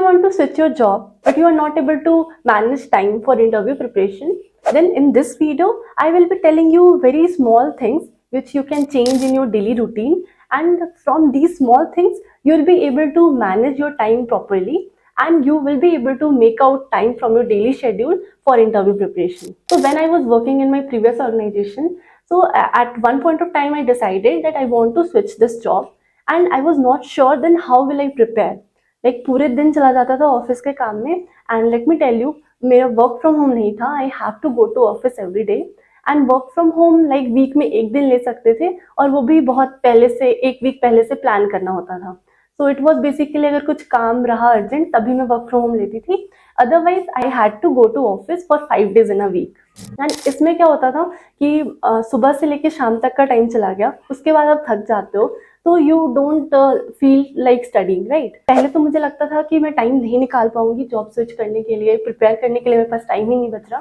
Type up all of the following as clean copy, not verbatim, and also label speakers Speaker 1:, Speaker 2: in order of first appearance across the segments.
Speaker 1: want to switch your job, but you are not able to manage time for interview preparation, then in this video, I will be telling you very small things which you can change in your daily routine. And from these small things, you will be able to manage your time properly and you will be able to make out time from your daily schedule for interview preparation. So when I was working in my previous organization, so at one point of time, I decided that I want to switch this job and I was not sure then how will I prepare. Like पूरे दिन चला जाता था office के काम में and let me tell you मेरा work from home नहीं था. I have to go to office every day and work from home like week में एक दिन ले सकते थे और वो भी बहुत पहले से एक वीक पहले से प्लान करना होता था. सो इट वॉज बेसिकली अगर कुछ काम रहा अर्जेंट तभी मैं वर्क फ्रॉम होम लेती थी. Otherwise I had to go to office for 5 days in a week. And इसमें क्या होता था कि सुबह से लेके शाम तक का टाइम चला गया, उसके बाद आप थक जाते हो तो you don't feel like studying, right. पहले तो मुझे लगता था कि मैं टाइम नहीं निकाल पाऊंगी जॉब स्विच करने के लिए, प्रिपेयर करने के लिए मेरे पास टाइम ही नहीं बच रहा.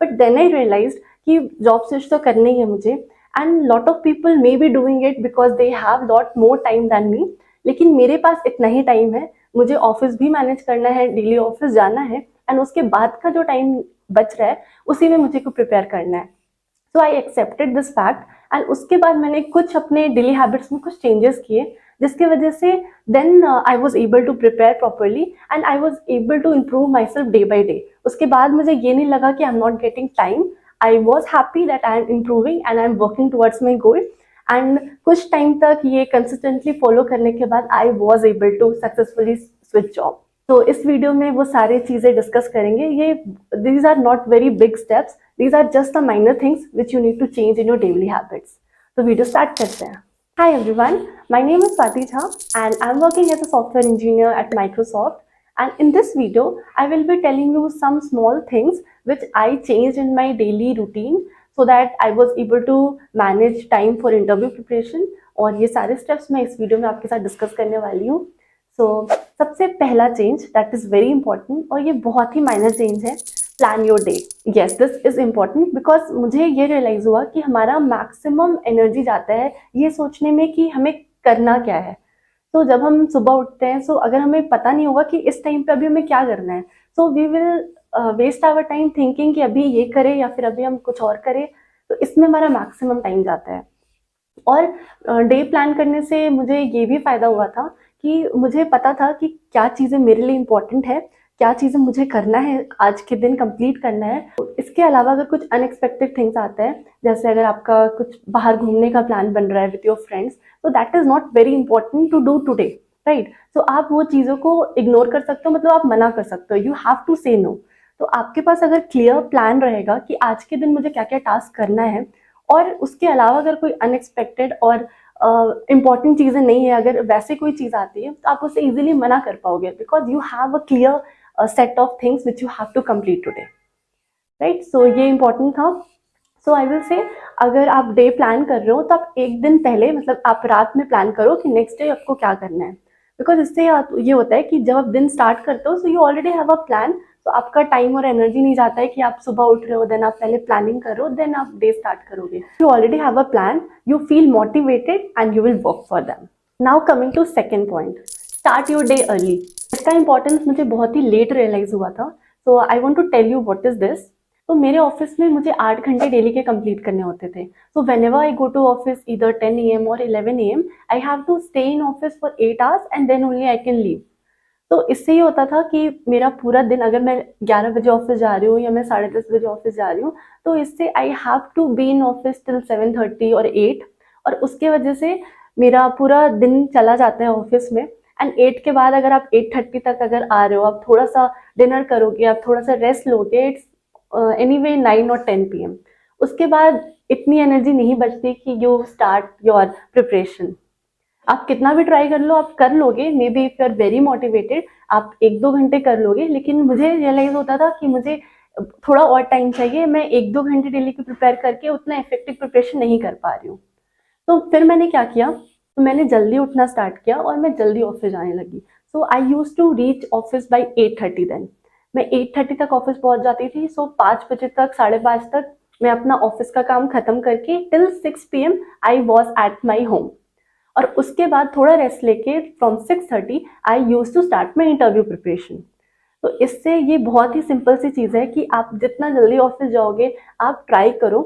Speaker 1: बट देन आई रियलाइज्ड कि जॉब स्विच तो करना ही है मुझे and lot of people may be doing it because they have lot more time than me. लेकिन मेरे पास इतना ही टाइम है, मुझे ऑफिस भी मैनेज करना है, डेली ऑफिस जाना है एंड उसके बाद का जो टाइम बच रहा है उसी में मुझे को प्रिपेयर करना है. So I accepted this fact and उसके बाद मैंने कुछ अपने डेली हैबिट्स में कुछ चेंजेस किए जिसकी वजह से then I was able to prepare properly and I was able to improve myself day by day. उसके बाद मुझे ये नहीं लगा कि I am not getting time. I was happy that I am improving and I am working towards my goal. And कुछ time तक ये कंसिस्टेंटली फॉलो करने के बाद I was able to successfully switch job. तो इस वीडियो में वो सारी चीज़ें डिस्कस करेंगे. ये these are not very big steps, these are just the minor things which you need to change in your daily habits. तो वीडियो स्टार्ट करते हैं. Hi everyone, my name is Swati Jha and I'm working as a software engineer at Microsoft. And in this video, I will be telling you some small things which I changed in my daily routine so that I was able to manage time for interview preparation. और ये सारे steps मैं इस video में आपके साथ discuss करने वाली हूँ. सबसे पहला change that is very important और ये बहुत ही माइनर चेंज है, plan your day. Yes, this is important because मुझे ये रियलाइज हुआ कि हमारा मैक्सिमम एनर्जी जाता है ये सोचने में कि हमें करना क्या है. तो जब हम सुबह उठते हैं सो अगर हमें पता नहीं होगा कि इस टाइम पे अभी हमें क्या करना है, so we will waste our time thinking कि अभी ये करें या फिर अभी हम कुछ और करें. तो इसमें हमारा मैक्सिमम टाइम जाता है. और डे प्लान करने से मुझे ये भी फ़ायदा हुआ था कि मुझे पता था कि क्या चीज़ें मेरे लिए इम्पोर्टेंट है, क्या चीज़ें मुझे करना है, आज के दिन कंप्लीट करना है. इसके अलावा अगर कुछ अनएक्सपेक्टेड थिंग्स आते हैं, जैसे अगर आपका कुछ बाहर घूमने का प्लान बन रहा है विथ योर फ्रेंड्स, तो that is not very important to do today, right. So आप वो चीज़ों को इग्नोर कर सकते हो, मतलब आप मना कर सकते हो. यू हैव टू से नो. तो आपके पास अगर क्लियर प्लान रहेगा कि आज के दिन मुझे क्या क्या टास्क करना है और उसके अलावा अगर कोई अनएक्सपेक्टेड और इम्पॉर्टेंट चीज़ें नहीं है, अगर वैसे कोई चीज़ आती है तो आप उसे इजीली मना कर पाओगे because you have a clear set of things which you have to complete today, right. So ये इंपॉर्टेंट था. सो आई विल से अगर आप डे प्लान कर रहे हो तो आप एक दिन पहले, मतलब आप रात में प्लान करो कि नेक्स्ट डे आपको क्या करना है. बिकॉज इससे ये होता है कि जब आप दिन स्टार्ट करते हो so you already have a plan. तो आपका टाइम और एनर्जी नहीं जाता है कि आप सुबह उठ रहे हो देन आप पहले प्लानिंग करो देन आप डे स्टार्ट करोगे. You already have a plan, you feel motivated and you will work for them. Now coming to second point, start your day early. इसका इंपॉर्टेंस मुझे बहुत ही लेट रियलाइज हुआ था. So I want to tell you what is this. तो मेरे office में मुझे 8 घंटे डेली के कंप्लीट करने होते थे. So whenever I go to office either 10 AM और 11 AM, I have to stay in office for 8 hours and then only I can leave. तो इससे ये होता था कि मेरा पूरा दिन, अगर मैं 11 बजे ऑफिस जा रही हूँ या मैं 10:30 बजे ऑफिस जा रही हूँ, तो इससे I have to be in office till 7:30 और 8. और उसके वजह से मेरा पूरा दिन चला जाता है ऑफिस में. एंड 8 के बाद अगर आप 8:30 तक अगर आ रहे हो, आप थोड़ा सा डिनर करोगे, आप थोड़ा सा रेस्ट लोगे, इट्स एनीवे 9 और 10 PM. उसके बाद इतनी एनर्जी नहीं बचती कि यू स्टार्ट योर प्रिपरेशन. आप कितना भी ट्राई कर लो, आप कर लोगे, maybe if you are very motivated आप 1-2 घंटे कर लोगे. लेकिन मुझे रियलाइज होता था कि मुझे थोड़ा और टाइम चाहिए, मैं 1-2 घंटे डेली की प्रिपेयर करके उतना इफेक्टिव प्रिपरेशन नहीं कर पा रही हूँ. तो फिर मैंने क्या किया, तो मैंने जल्दी उठना स्टार्ट किया और मैं जल्दी ऑफिस जाने लगी. So I use to reach office by 8:30. Then मैं 8:30 तक ऑफिस पहुंच जाती थी. सो 5 बजे तक, 5:30 तक मैं अपना ऑफिस का काम खत्म करके till 6 PM I was at my home. और उसके बाद थोड़ा रेस्ट लेके फ्रॉम 6:30 I use to start my interview preparation. तो इससे ये बहुत ही सिंपल सी चीज़ है कि आप जितना जल्दी ऑफिस जाओगे, आप ट्राई करो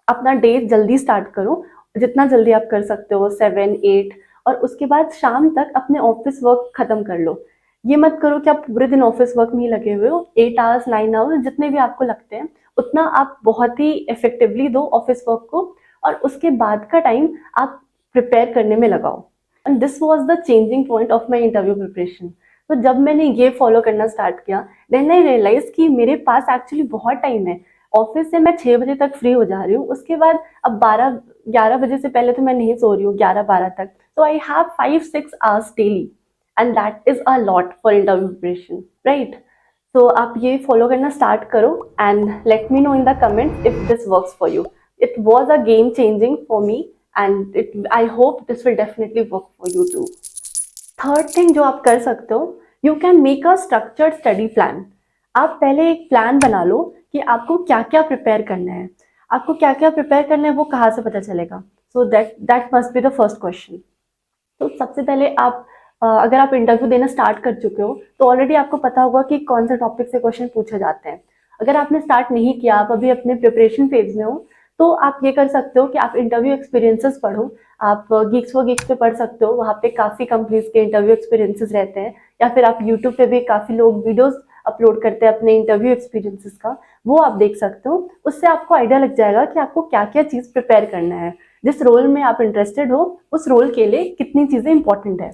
Speaker 1: अपना डे जल्दी स्टार्ट करो, जितना जल्दी आप कर सकते हो 7-8, और उसके बाद शाम तक अपने ऑफिस वर्क खत्म कर लो। ये मत करो कि आप पूरे दिन ऑफिस वर्क में ही लगे हुए हो, 8 आवर्स 9 आवर्स जितने भी आपको लगते हैं उतना आप बहुत ही इफेक्टिवली दो ऑफिस वर्क को, और उसके बाद का टाइम आप प्रिपेयर करने में लगाओ। And this was the changing point of my interview preparation. तो जब मैंने ये फॉलो करना स्टार्ट किया, देन आई रियलाइज कि मेरे पास एक्चुअली बहुत टाइम है। ऑफिस से मैं 6 बजे तक फ्री हो जा रही हूँ, उसके बाद अब 12-11 बजे से पहले तो मैं नहीं सो रही हूँ, 11-12 तक। So I have 5-6 hours daily, and that is a lot for interview preparation, right? So आप ये follow करना start करो and let me know in the comments if this works for you. It was a game changing for me, and I hope this will definitely work for you too. Third thing जो आप कर सकते हो, you can make a structured study plan. आप पहले एक plan बना लो कि आपको क्या क्या प्रिपेयर करना है। आपको क्या क्या प्रिपेयर करना है वो कहाँ से पता चलेगा? So that must be the first question. तो सबसे पहले आप अगर आप इंटरव्यू देना स्टार्ट कर चुके हो तो ऑलरेडी आपको पता होगा कि कौन से टॉपिक से क्वेश्चन पूछे जाते हैं। अगर आपने स्टार्ट नहीं किया, आप अभी अपने प्रिपरेशन फेज में हो, तो आप ये कर सकते हो कि आप इंटरव्यू एक्सपीरियंसेस पढ़ो। आप गीक्स फॉर गीक्स पे पढ़ सकते हो, वहाँ पे काफ़ी कंपनीज के इंटरव्यू एक्सपीरियंसेस रहते हैं। या फिर आप यूट्यूब पे भी काफ़ी लोग वीडियोस अपलोड करते हैं अपने इंटरव्यू एक्सपीरियंसेस का, वो आप देख सकते हो। उससे आपको आइडिया लग जाएगा कि आपको क्या क्या चीज़ प्रिपेयर करना है। जिस रोल में आप इंटरेस्टेड हो उस रोल के लिए कितनी चीज़ें इंपॉर्टेंट है,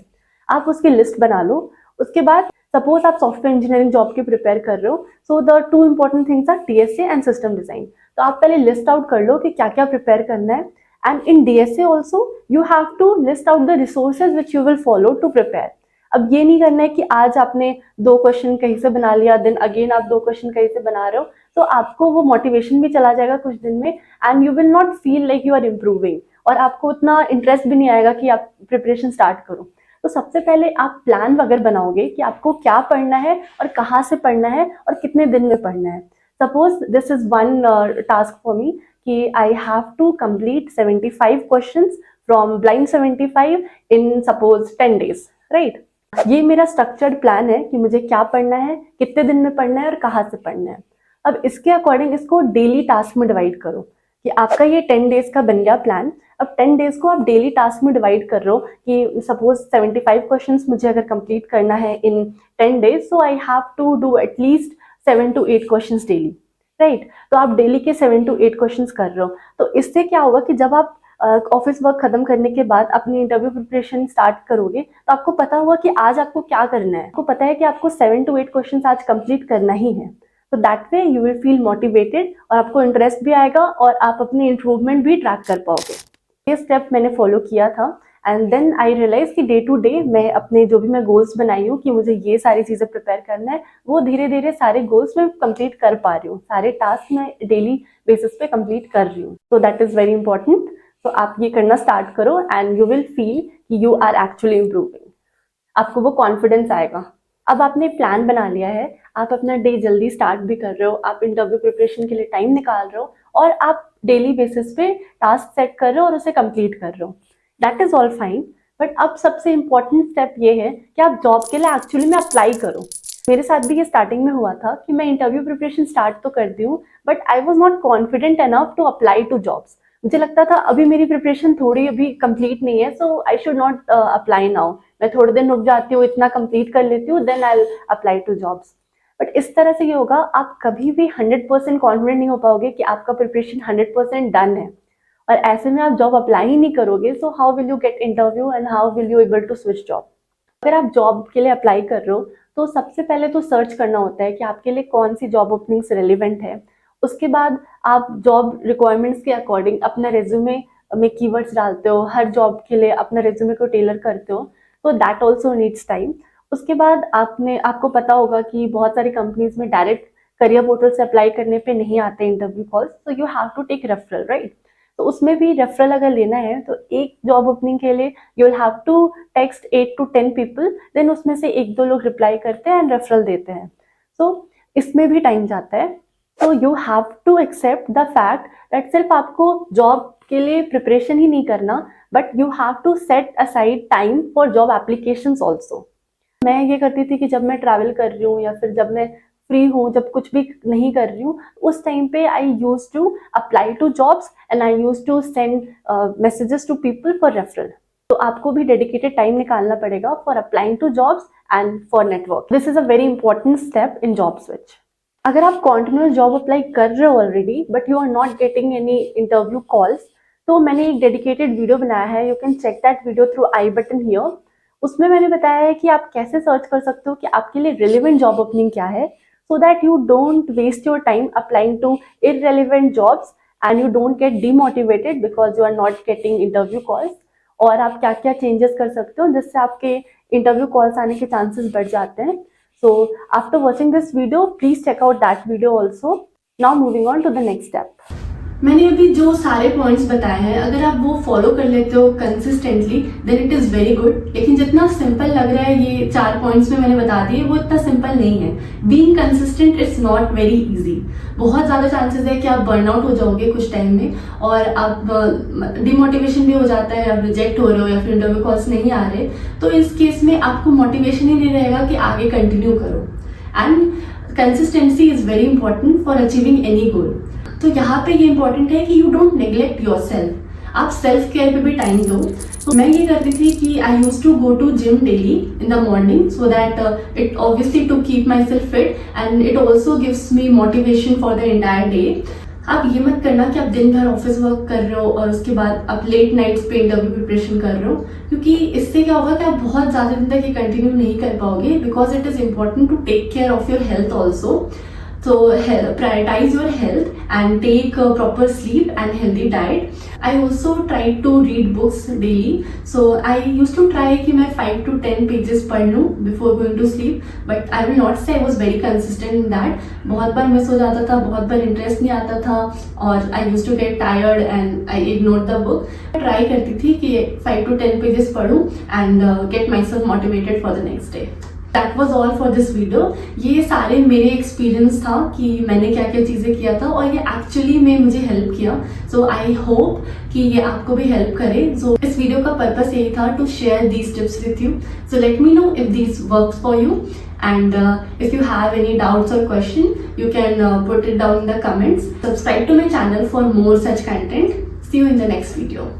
Speaker 1: आप उसकी लिस्ट बना लो। उसके बाद सपोज आप सॉफ्टवेयर इंजीनियरिंग जॉब की प्रिपेयर कर रहे हो, so the 2 important things are DSA and system design. तो आप पहले लिस्ट आउट कर लो कि क्या क्या प्रिपेयर करना है। And in DSA also you have to list out the resources which you will follow to prepare. अब ये नहीं करना है कि आज आपने 2 क्वेश्चन कहीं से बना लिया, देन अगेन आप 2 क्वेश्चन कहीं से बना रहे हो, तो आपको वो मोटिवेशन भी चला जाएगा कुछ दिन में, and you will not feel like you are improving, और आपको उतना इंटरेस्ट भी नहीं आएगा कि आप प्रिपरेशन स्टार्ट करो। तो सबसे पहले आप प्लान वगैरह बनाओगे कि आपको क्या पढ़ना है और कहाँ से पढ़ना है और कितने दिन में पढ़ना है। Suppose this is one task for me कि I have to complete 75 questions from blind 75 in suppose 10 days, right? ये मेरा स्ट्रक्चर्ड प्लान है कि मुझे क्या पढ़ना है, कितने दिन में पढ़ना है और कहाँ से पढ़ना है। अब इसके अकॉर्डिंग इसको डेली टास्क में डिवाइड करो कि आपका ये 10 days का बन गया प्लान। अब 10 days को आप डेली टास्क में डिवाइड कर रहे हो कि सपोज 75 क्वेश्चंस मुझे अगर कंप्लीट करना है in 10 days, so I have to do at least 7 to 8 questions daily, right? तो आप डेली के 7 to 8 क्वेश्चंस कर रहे हो। तो इससे क्या होगा कि जब आप ऑफिस वर्क खत्म करने के बाद अपनी इंटरव्यू प्रिपरेशन स्टार्ट करोगे तो आपको पता होगा कि आज आपको क्या करना है। आपको पता है कि आपको 7 to 8 क्वेश्चंस आज कंप्लीट करना ही है। तो that way you will feel motivated और आपको इंटरेस्ट भी आएगा और आप अपनी इम्प्रूवमेंट भी ट्रैक कर पाओगे। ये स्टेप मैंने फॉलो किया था, एंड देन आई रियलाइज कि डे टू डे मैं अपने जो भी मैं गोल्स बनाई हूँ कि मुझे ये सारी चीज़ें प्रिपेयर करना है, वो धीरे धीरे सारे गोल्स मैं कंप्लीट कर पा रही हूँ। सारे टास्क मैं डेली बेसिस पे कंप्लीट कर रही हूँ। तो दैट इज़ वेरी इंपॉर्टेंट। तो आप ये करना स्टार्ट करो एंड यू विल फील कि यू आर एक्चुअली इम्प्रूविंग। आपको वो कॉन्फिडेंस आएगा। अब आपने प्लान बना लिया है, आप अपना डे जल्दी स्टार्ट भी कर रहे हो, आप इंटरव्यू प्रिपरेशन के लिए टाइम निकाल रहे हो और आप डेली बेसिस पे टास्क सेट कर रहे हो और उसे कंप्लीट कर रहे हो। That is all fine, but अब सबसे इम्पॉर्टेंट स्टेप ये है कि आप जॉब के लिए एक्चुअली में अप्लाई करो। मेरे साथ भी ये स्टार्टिंग में हुआ था कि मैं इंटरव्यू प्रिपरेशन स्टार्ट तो कर दी हूँ, but I was not confident enough to apply to jobs. मुझे लगता था अभी मेरी प्रिपरेशन थोड़ी अभी कंप्लीट नहीं है, so I should not apply now. मैं थोड़े दिन रुक जाती हूँ, इतना कंप्लीट कर लेती हूँ, then I apply to jobs. But इस तरह से ये होगा, आप कभी भी 100% कॉन्फिडेंट नहीं हो पाओगे कि आपका प्रिपरेशन 100% डन है, और ऐसे में आप जॉब अप्लाई ही नहीं करोगे, so how will you get interview and how will you able to switch job. अगर आप जॉब के लिए अप्लाई कर रहे हो तो सबसे पहले तो सर्च करना होता है कि आपके लिए कौन सी जॉब ओपनिंग्स रेलिवेंट है। उसके बाद आप जॉब रिक्वायरमेंट्स के अकॉर्डिंग अपना रेज्यूमे में कीवर्ड्स डालते हो, हर जॉब के लिए अपना रेज्यूमे को टेलर करते हो, तो दैट ऑल्सो नीड्स टाइम। उसके बाद आपको पता होगा कि बहुत सारी कंपनीज में डायरेक्ट करियर पोर्टल से अप्लाई करने पे नहीं आते इंटरव्यू कॉल्स, तो you have to take referral, right? तो उसमें भी रेफरल अगर लेना है तो एक जॉब ओपनिंग के लिए you will have to text 8 to 10 people, then उसमें से 1-2 लोग रिप्लाई करते हैं एंड रेफरल देते हैं। सो इसमें भी टाइम जाता है। So you have to accept the fact that सिर्फ आपको जॉब के लिए प्रिपरेशन ही नहीं करना, but you have to set aside time for job applications also. मैं ये करती थी कि जब मैं ट्रैवल कर रही हूँ या फिर जब मैं फ्री हूँ, जब कुछ भी नहीं कर रही हूँ, उस टाइम पे I use to apply to jobs and I use to send messages to people for referral. तो आपको भी डेडिकेटेड टाइम निकालना पड़ेगा for applying to jobs and for network. This is a very important step in job switch. अगर आप continuous job apply कर रहे हो already but you are not getting any interview calls, तो मैंने एक डेडिकेटेड वीडियो बनाया है, you can check that video through I button here. उसमें मैंने बताया है कि आप कैसे सर्च कर सकते हो कि आपके लिए रिलेवेंट जॉब ओपनिंग क्या है, so that you don't waste your time applying to irrelevant jobs and you don't get demotivated because you are not getting interview calls। और आप क्या क्या चेंजेस कर सकते हो जिससे आपके इंटरव्यू कॉल्स आने के चांसेस बढ़ जाते हैं। So after watching this video please check out that video also. Now moving on to the next step. मैंने अभी जो सारे पॉइंट्स बताए हैं, अगर आप वो फॉलो कर लेते हो consistently then it is very good. लेकिन जितना सिंपल लग रहा है ये 4 पॉइंट्स में मैंने बता दिए, वो इतना सिंपल नहीं है। Being consistent it's not very easy. बहुत ज़्यादा चांसेस है कि आप बर्नआउट हो जाओगे कुछ टाइम में और आप डिमोटिवेशन भी हो जाता है, आप रिजेक्ट हो रहे हो या फिर इंटरव्यू कॉल्स नहीं आ रहे, तो इस केस में आपको मोटिवेशन ही नहीं रहेगा कि आगे कंटिन्यू करो। And consistency is very important for achieving any गोल। तो यहाँ पे ये इंपॉर्टेंट है कि you don't neglect your self, आप सेल्फ केयर पे भी टाइम दो। तो मैं ये करती थी कि I use to go to gym daily in the morning so that it obviously to keep my self fit and it also gives me motivation for the entire day. आप ये मत करना कि आप दिन भर ऑफिस वर्क कर रहे हो और उसके बाद आप लेट नाइट्स पे इंटरव्यू प्रिपरेशन कर रहे हो, क्योंकि इससे क्या होगा कि आप बहुत ज़्यादा दिन तक ये कंटिन्यू नहीं कर पाओगे, because it is important to take care of your health also. So prioritize your health and take proper sleep and healthy diet. I also try to read books daily. So I used to try कि मैं 5 to 10 pages पढ़ लूँ before going to sleep. But I will not say I was very consistent in that. बहुत बार miss हो जाता था, बहुत बार interest नहीं आता था और I used to get tired and I ignored the book. Try करती थी कि 5 to 10 pages पढ़ूँ and get myself motivated for the next day. That was all for this video। ये सारे मेरे एक्सपीरियंस था कि मैंने क्या क्या चीज़ें किया था और ये एक्चुअली में मुझे हेल्प किया। सो आई होप कि ये आपको भी हेल्प करे। सो इस वीडियो का पर्पस यही था to share these tips with you. So let me know if these works for you and if you have any doubts or question you can put it down in the comments. Subscribe to my channel for more such content. See you in the next video.